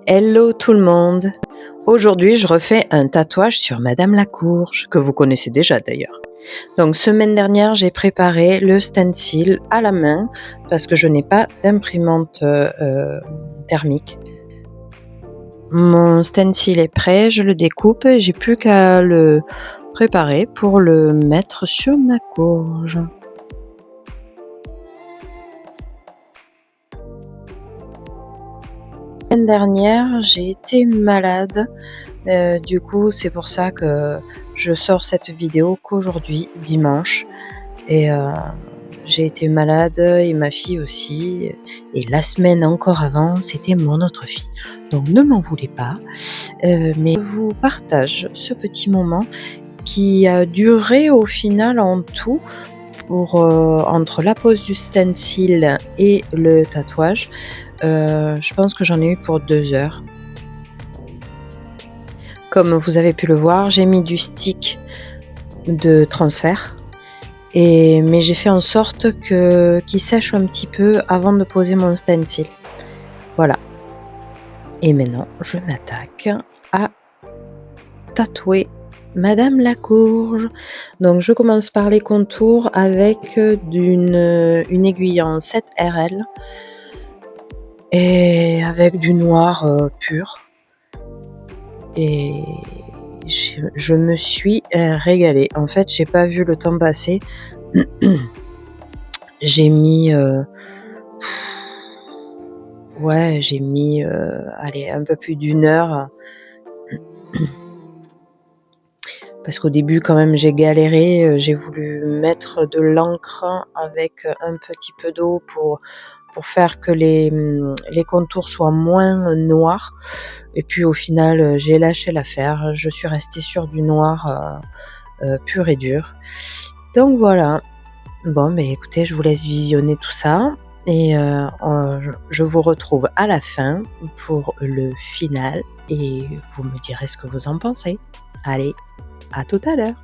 Hello tout le monde! Aujourd'hui, je refais un tatouage sur Madame la Courge, que vous connaissez déjà d'ailleurs. Donc, semaine dernière, j'ai préparé le stencil à la main parce que je n'ai pas d'imprimante thermique. Mon stencil est prêt, je le découpe et j'ai plus qu'à le préparer pour le mettre sur ma courge. La semaine dernière, j'ai été malade. Du coup, c'est pour ça que je sors cette vidéo qu'aujourd'hui, dimanche. Et j'ai été malade et ma fille aussi. Et la semaine encore avant, c'était mon autre fille. Donc ne m'en voulez pas. Mais je vous partage ce petit moment qui a duré au final en tout entre la pose du stencil et le tatouage. Je pense que j'en ai eu pour 2 heures. Comme vous avez pu le voir, j'ai mis du stick de transfert mais j'ai fait en sorte qu'il sèche un petit peu avant de poser mon stencil. Voilà. Et maintenant, je m'attaque à tatouer Madame la Courge. Donc je commence par les contours avec une aiguille en 7RL et avec du noir pur. Et je me suis régalée. En fait, j'ai pas vu le temps passer. J'ai mis allez, un peu plus d'1 heure. Parce qu'au début quand même j'ai galéré, j'ai voulu mettre de l'encre avec un petit peu d'eau pour faire que les contours soient moins noirs et puis au final, j'ai lâché l'affaire. Je suis restée sur du noir pur et dur. Donc voilà. Bon, mais écoutez, je vous laisse visionner tout ça et je vous retrouve à la fin pour le final et vous me direz ce que vous en pensez. Allez, à tout à l'heure!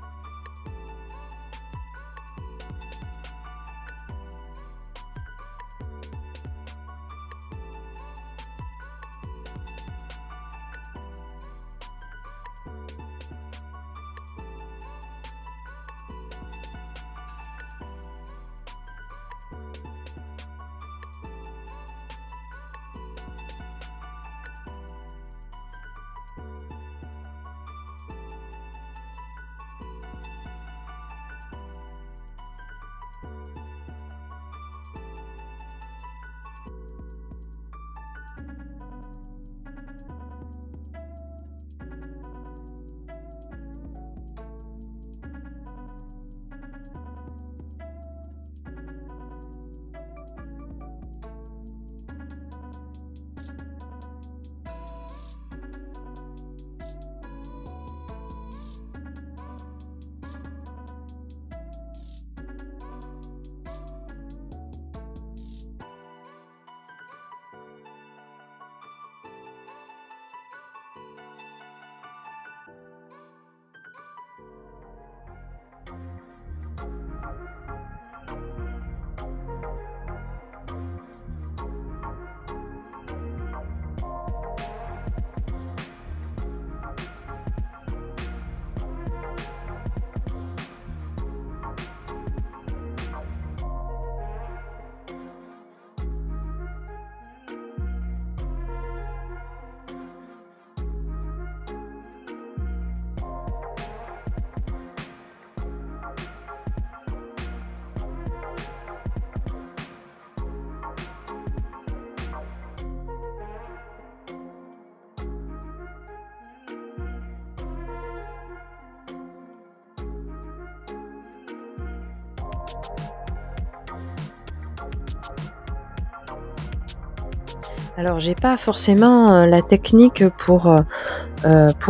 Alors j'ai pas forcément la technique pour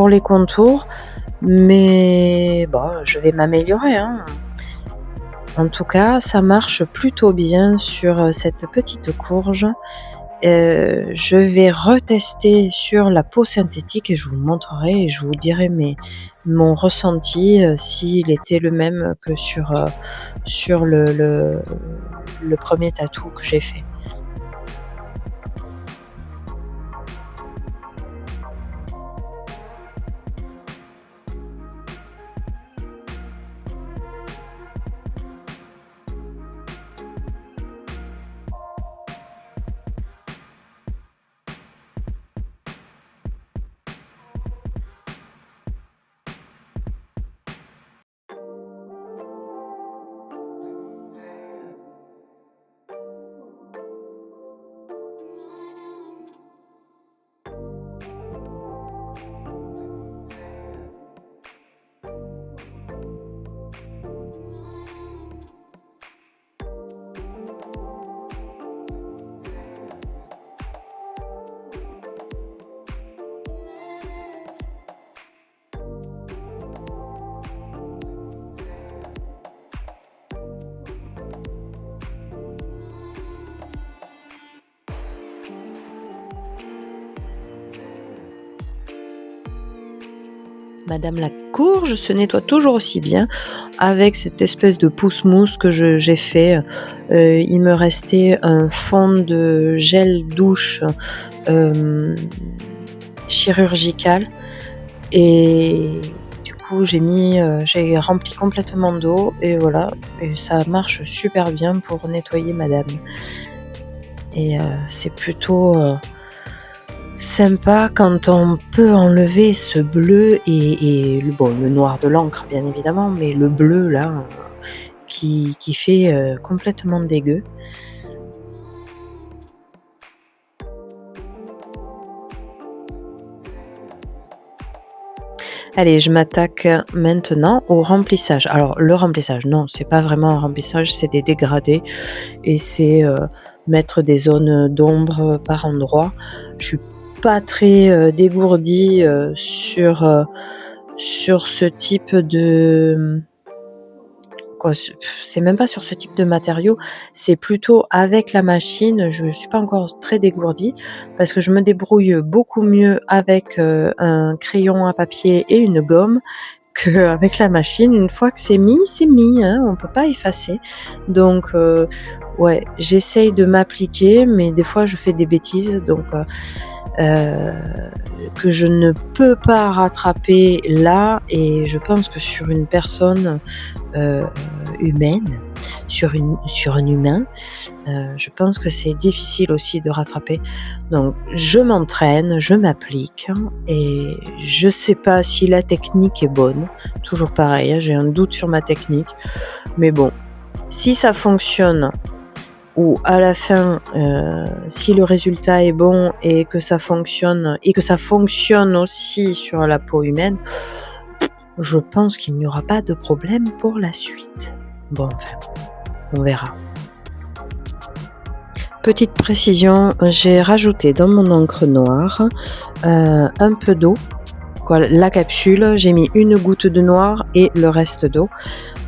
les contours, mais bon, je vais m'améliorer, hein. En tout cas, ça marche plutôt bien sur cette petite courge. Je vais retester sur la peau synthétique et je vous montrerai et je vous dirai mon ressenti, s'il était le même que sur le premier tatou que j'ai fait. Madame la courge se nettoie toujours aussi bien avec cette espèce de pousse-mousse que j'ai fait. Il me restait un fond de gel douche, hem, chirurgical et du coup j'ai rempli complètement d'eau et voilà et ça marche super bien pour nettoyer madame et c'est plutôt, sympa quand on peut enlever ce bleu et le noir de l'encre bien évidemment, mais le bleu là, qui fait, complètement dégueu. Allez, je m'attaque maintenant au remplissage. Alors le remplissage, non, c'est pas vraiment un remplissage, c'est des dégradés et c'est, mettre des zones, d'ombre, par endroits. Je suis pas très, dégourdie, sur ce type de, quoi, c'est même pas sur ce type de matériau, c'est plutôt avec la machine, je suis pas encore très dégourdie parce que je me débrouille beaucoup mieux avec, un crayon à papier et une gomme qu'avec la machine. Une fois que c'est mis, hein, on peut pas effacer. Donc ouais, j'essaye de m'appliquer, mais des fois je fais des bêtises donc heu, que je ne peux pas rattraper là et je pense que sur une personne, heu, humaine, sur un humain, je pense que c'est difficile aussi de rattraper. Donc je m'entraîne, je m'applique et je sais pas si la technique est bonne. Toujours pareil, hein, j'ai un doute sur ma technique. Mais bon, si ça fonctionne ou à la fin, si le résultat est bon et que ça fonctionne aussi sur la peau humaine, je pense qu'il n'y aura pas de problème pour la suite. Bon, enfin, on verra. Petite précision, j'ai rajouté dans mon encre noire, un peu d'eau, quoi, la capsule, j'ai mis une goutte de noir et le reste d'eau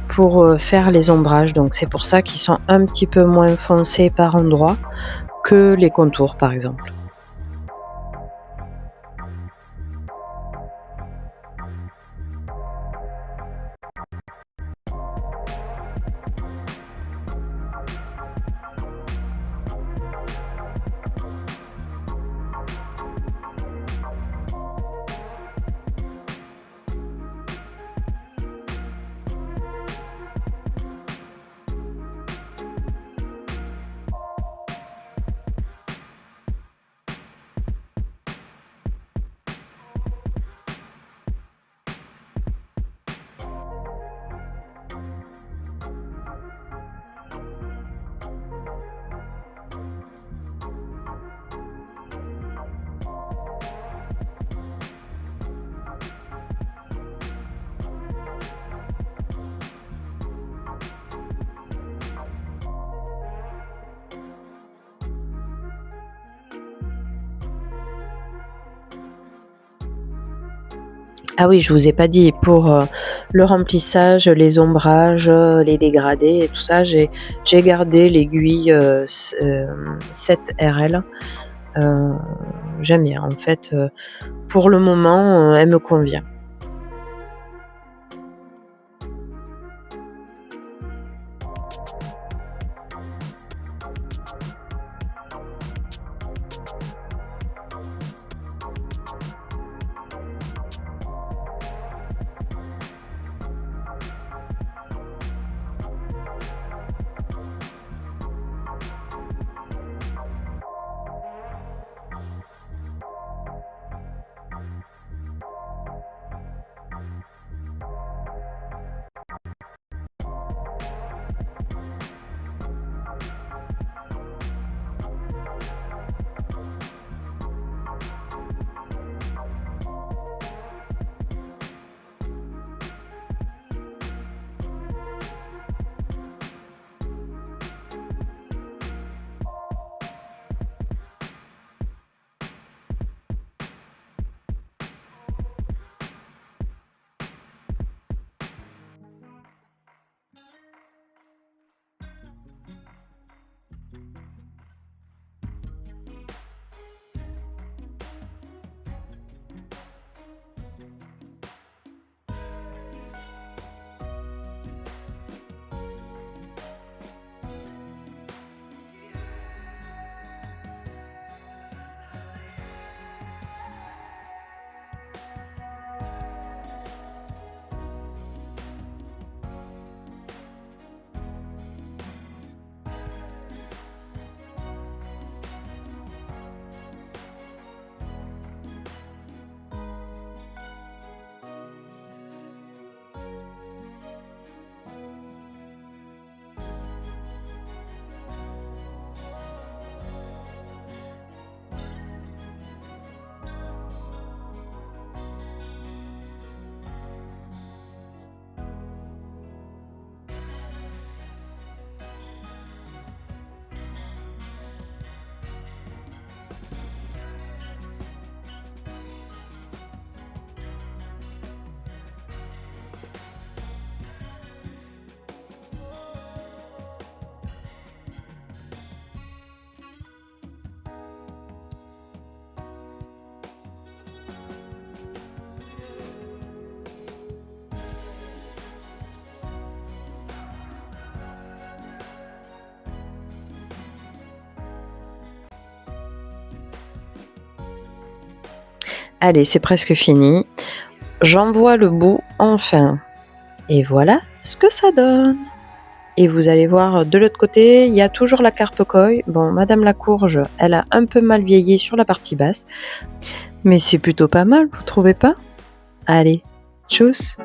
pour, faire les ombrages. Donc c'est pour ça qu'ils sont un petit peu moins foncés par endroits que les contours, par exemple. Ah oui, je vous ai pas dit, pour, le remplissage, les ombrages, les dégradés et tout ça, j'ai gardé l'aiguille, 7RL. Heu, J'aime bien en fait, pour le moment, elle me convient. Allez, c'est presque fini. J'envoie le bout enfin et voilà ce que ça donne. Et vous allez voir de l'autre côté, il y a toujours la carpe koi. Bon, madame la courge, elle a un peu mal vieilli sur la partie basse, mais c'est plutôt pas mal, vous trouvez pas? Allez, tchuss!